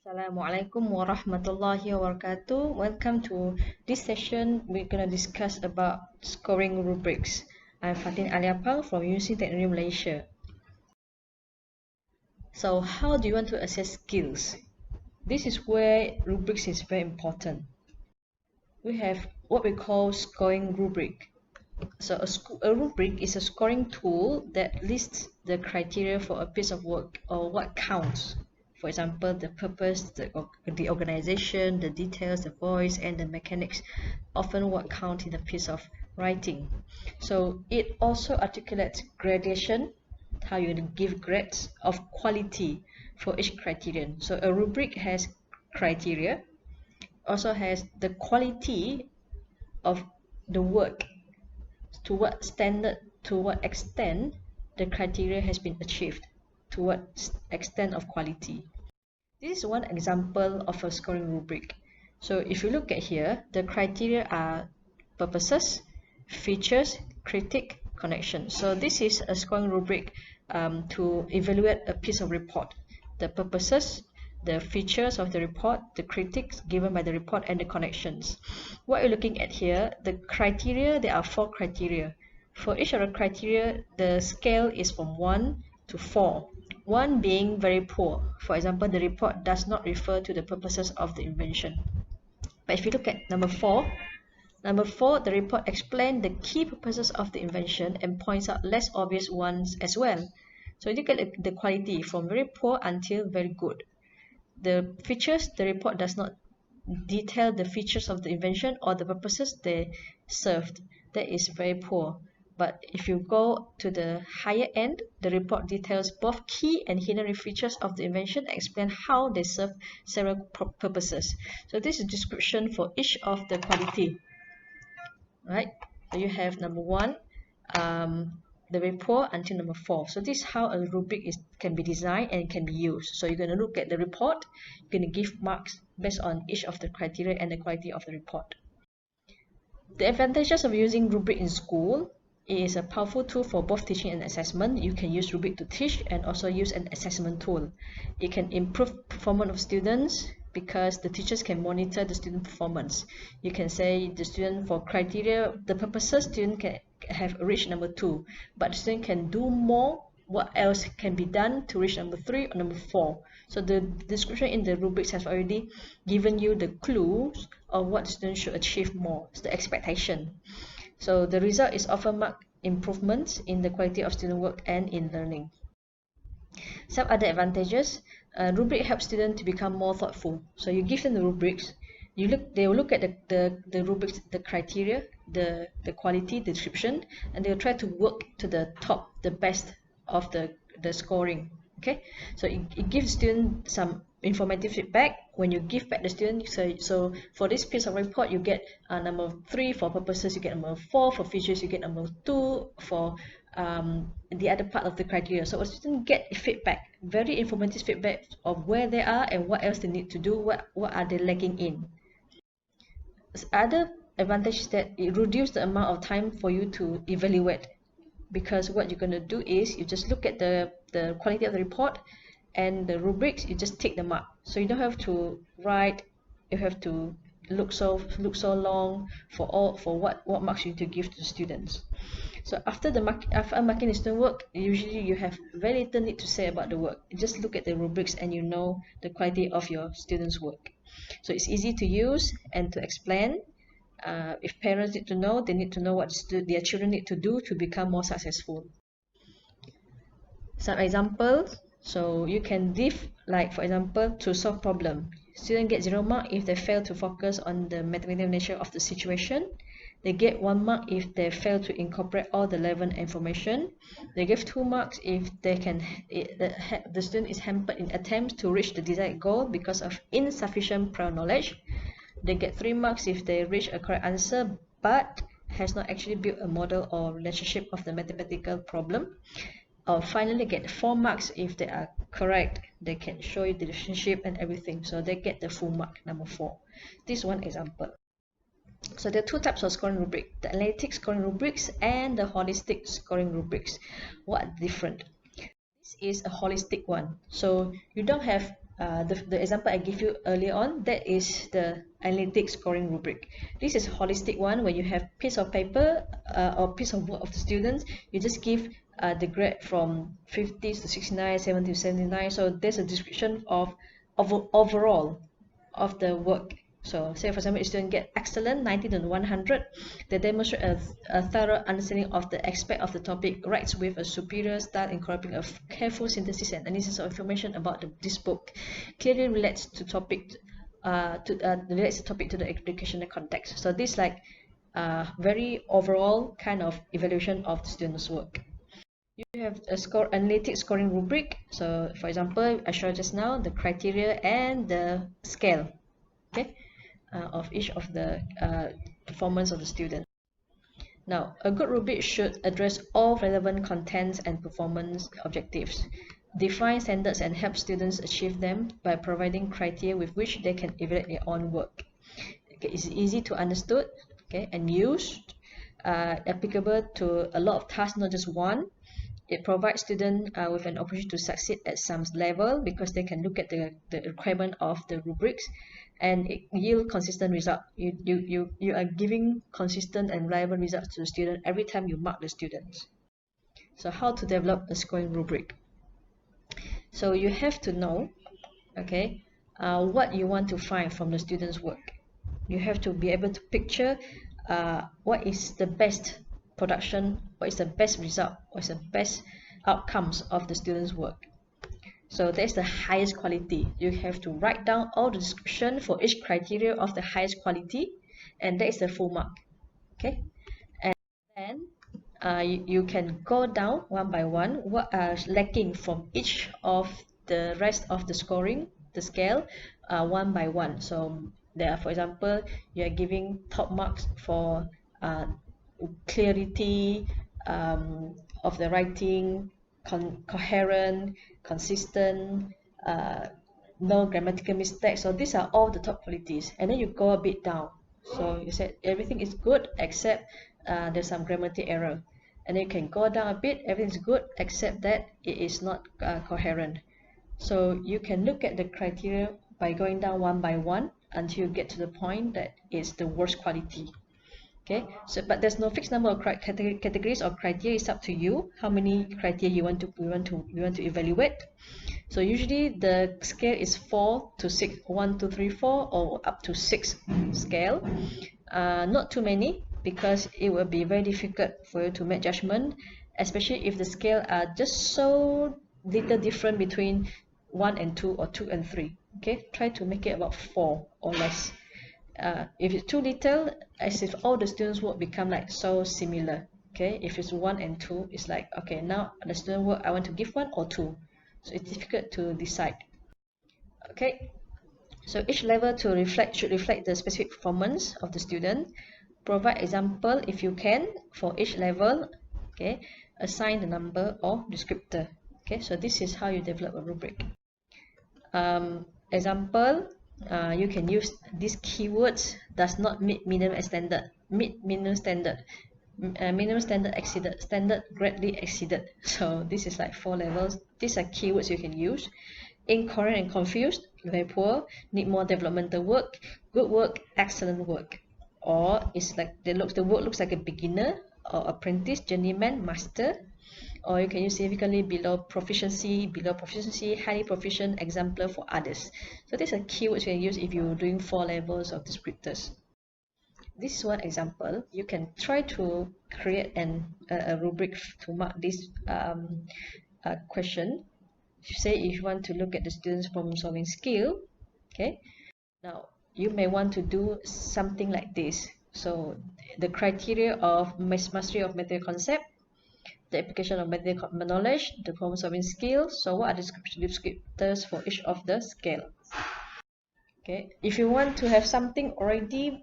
Assalamualaikum warahmatullahi wabarakatuh. Welcome to this session. We're going to discuss about scoring rubrics. I'm Fatin Aliapang from University Technology Malaysia. So how do you want to assess skills? This is where rubrics is very important. We have what we call scoring rubric. So a rubric is a scoring tool that lists the criteria for a piece of work or what counts. For example, the purpose, the organization, the details, the voice, and the mechanics, often what count in a piece of writing. So it also articulates gradation, how you give grades of quality for each criterion. So a rubric has criteria, also has the quality of the work, to what standard, to what extent the criteria has been achieved, to what extent of quality. This is one example of a scoring rubric. So if you look at here, the criteria are purposes, features, critique, connection. So this is a scoring rubric to evaluate a piece of report. The purposes, the features of the report, the critiques given by the report, and the connections. What you're looking at here, the criteria, there are 4 criteria. For each of the criteria, the scale is from 1 to 4. 1 being very poor. For example, the report does not refer to the purposes of the invention. But if you look at number 4, the report explains the key purposes of the invention and points out less obvious ones as well. So you look at the quality from very poor until very good. The features, the report does not detail the features of the invention or the purposes they served. That is very poor. But if you go to the higher end, the report details both key and hidden features of the invention and explain how they serve several purposes. So this is description for each of the quality. Right? So you have number 1, the report until number 4. So this is how a rubric can be designed and can be used. So you're going to look at the report, you're going to give marks based on each of the criteria and the quality of the report. The advantages of using rubric in school is a powerful tool for both teaching and assessment. You can use rubric to teach and also use an assessment tool. It can improve performance of students because the teachers can monitor the student performance. You can say the student for criteria, the purposes, student can have reached number 2, but the student can do more. What else can be done to reach number 3 or number 4? So the description in the rubrics has already given you the clues of what the student should achieve more. It's the expectation. So the result is often marked improvements in the quality of student work and in learning. Some other advantages, rubric helps students to become more thoughtful. So you give them the rubrics, they will look at the rubrics, the criteria, the quality, the description, and they'll try to work to the top, the best of the scoring. Okay, so it gives students some informative feedback. When you give back the student, so for this piece of report you get number 3 for purposes, you get number 4 for features, you get number 2 for the other part of the criteria. So a student get feedback, very informative feedback of where they are and what else they need to do, what are they lacking in. Other advantage is that it reduces the amount of time for you to evaluate, because what you're going to do is you just look at the quality of the report and the rubrics, you just take the mark. So you don't have to write, you have to look so long for what marks you need to give to the students. So after marking the student work, usually you have very little need to say about the work. You just look at the rubrics and you know the quality of your students' work. So it's easy to use and to explain. If parents need to know, they need to know what their children need to do to become more successful. Some examples, so you can give, like for example, to solve problem. Students get 0 mark if they fail to focus on the mathematical nature of the situation. They get 1 mark if they fail to incorporate all the relevant information. They give 2 marks if the student is hampered in attempts to reach the desired goal because of insufficient prior knowledge. They get 3 marks if they reach a correct answer but has not actually built a model or relationship of the mathematical problem. Or finally get 4 marks if they are correct. They can show you the relationship and everything, so they get the full mark, number 4. This is one example. So there are 2 types of scoring rubric, the analytic scoring rubrics and the holistic scoring rubrics. What are different? This is a holistic one, so you don't have the example I gave you earlier on, that is the analytic scoring rubric. This is holistic one where you have piece of paper or piece of work of the students. You just give the grade from 50 to 69, 70 to 79. So there's a description of overall of the work. So say for example, a student get excellent 90 to 100, they demonstrate a thorough understanding of the aspect of the topic, writes with a superior style incorporating a careful synthesis and analysis of information about this book, clearly relates to topic relates the topic to the educational context. So this like very overall kind of evaluation of the student's work. You have a analytic scoring rubric. So for example, I showed just now the criteria and the scale, okay, of each of the performance of the student. Now, a good rubric should address all relevant contents and performance objectives, define standards and help students achieve them by providing criteria with which they can evaluate their own work. Okay, it's easy to understood, okay, and used, applicable to a lot of tasks, not just one. It provides students with an opportunity to succeed at some level because they can look at the requirement of the rubrics and it yield consistent result. You are giving consistent and reliable results to the student every time you mark the students. So how to develop a scoring rubric? So you have to know, okay, what you want to find from the student's work. You have to be able to picture what is the best production, what is the best result, what is the best outcomes of the student's work. So that's the highest quality. You have to write down all the description for each criteria of the highest quality, and that is the full mark. Okay, and then you can go down one by one what are lacking from each of the rest of the scoring, the scale, one by one. So there are, for example, you are giving top marks for clarity of the writing, coherent, consistent, no grammatical mistakes. So these are all the top qualities. And then you go a bit down. So you said everything is good except there's some grammatical error. And then you can go down a bit, everything's good except that it is not coherent. So you can look at the criteria by going down one by one until you get to the point that it's the worst quality. Okay, so but there's no fixed number of categories or criteria. It's up to you how many criteria you want to evaluate. So usually the scale is 4 to 6, 1, 2, 3, 4, or up to 6 scale. Not too many because it will be very difficult for you to make judgment, especially if the scale are just so little different between 1 and 2 or 2 and 3. Okay, try to make it about 4 or less. If it's too little, as if all the students' work become like so similar. Okay, if it's 1 and 2, it's like, okay, now the student work I want to give 1 or 2, so it's difficult to decide. Okay, so each level should reflect the specific performance of the student. Provide example if you can for each level. Okay, assign the number or descriptor. Okay, so this is how you develop a rubric. Example, you can use these keywords: does not meet minimum standard, meet minimum standard, minimum standard exceeded, standard greatly exceeded. So this is like 4 levels. These are keywords you can use. Incorrect and confused, very poor, need more developmental work, good work, excellent work. Or it's like the work looks like a beginner or apprentice, journeyman, master. Or you can use significantly below proficiency, highly proficient, exemplar for others. So these are keywords you can use if you're doing 4 levels of descriptors. This is one example. You can try to create a rubric to mark this question. Say if you want to look at the student's problem solving skill, okay, now you may want to do something like this. So the criteria of mastery of material concept, the application of material knowledge, the problem solving skills. So what are the descriptors for each of the scale? Okay, if you want to have something already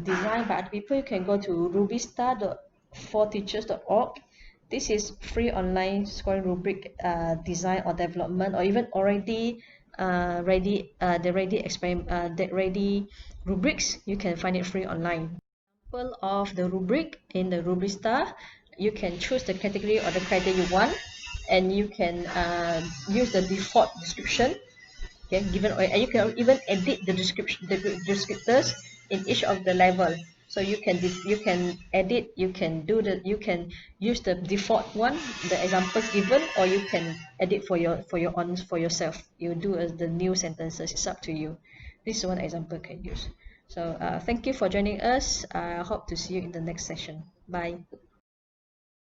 designed by other people, you can go to rubista.forteachers.org. This is free online scoring rubric design or development, or even already ready rubrics. You can find it free online. Example of the rubric in the Rubrista, you can choose the category or the criteria you want, and you can use the default description. okay, given, and you can even edit the description, the descriptors in each of the level. So you can you can edit, you can do the, you can use the default one, the examples given, or you can edit for your own, for yourself. You do as the new sentences. It's up to you. This is one example you can use. So thank you for joining us. I hope to see you in the next session. Bye.